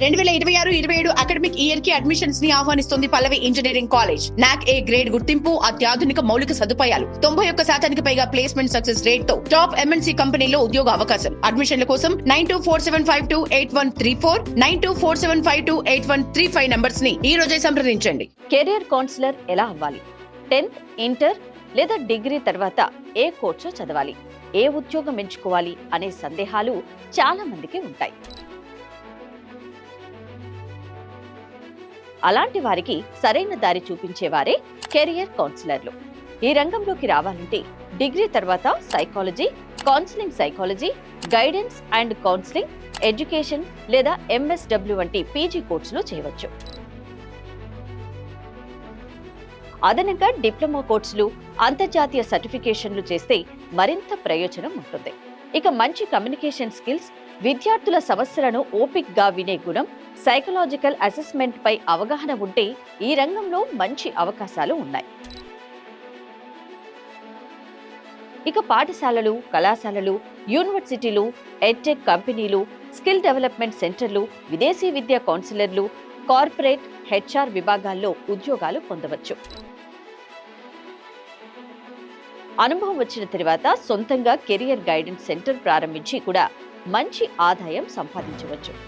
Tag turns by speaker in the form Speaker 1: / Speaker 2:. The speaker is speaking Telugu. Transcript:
Speaker 1: 2026-27 అకాడమిక్ ఇయర్ కి అడ్మిషన్స్ ని ఆహ్వానిస్తుంది పల్లవి ఇంజనీరింగ్ కాలేజ్. నాక్ ఏ గ్రేడ్ గుర్తింపు, అత్యాధునిక మౌలిక సదుపాయాలు, 91% పైగా ప్లేస్మెంట్ సక్సెస్ రేట్ తో టాప్ ఎంఎన్సీ కంపెనీలో ఉద్యోగ అవకాశం. అడ్మిషన్ల కోసం 9247528134, 9247528135 నంబర్స్ ని ఈ రోజే సంప్రదించండి.
Speaker 2: కెరీర్ కౌన్సిలర్ ఎలా అవ్వాలి? 10th, ఇంటర్ లేదా డిగ్రీ తర్వాత ఏ కోర్సు చదవాలి, ఏ ఉద్యోగం ఎంచుకోవాలి అనే సందేహాలు చాలా మందికి ఉంటాయి. అలాంటి వారికి సరైన దారి చూపించేవారే కెరియర్ కౌన్సిలర్లు. ఈ రంగంలోకి రావాలంటే డిగ్రీ తర్వాత psychology, psychology, guidance and counselling, education లేదా MSW వంటి పీజీ కోర్సులు చేయవచ్చు. అదనంగా డిప్లొమా కోర్సులు, అంతర్జాతీయ సర్టిఫికేషన్లు చేస్తే మరింత ప్రయోజనం ఉంటుంది. ఇక మంచి కమ్యూనికేషన్ స్కిల్స్, విద్యార్థుల సమస్యలను ఓపిక్గా వినే గుణం, సైకలాజికల్ అసెస్మెంట్ పై అవగాహన ఉంటే ఈ రంగంలో మంచి అవకాశాలు ఉన్నాయి. ఇక పాఠశాలలు, కళాశాలలు, యూనివర్సిటీలు, ఎడ్టెక్ కంపెనీలు, స్కిల్ డెవలప్మెంట్ సెంటర్లు, విదేశీ విద్యా కౌన్సిలర్లు, కార్పొరేట్, HR విభాగాల్లో ఉద్యోగాలు పొందవచ్చు. అనుభవం వచ్చిన తర్వాత సొంతంగా కెరియర్ గైడెన్స్ సెంటర్ ప్రారంభించి కూడా మంచి ఆదాయం సంపాదించవచ్చు.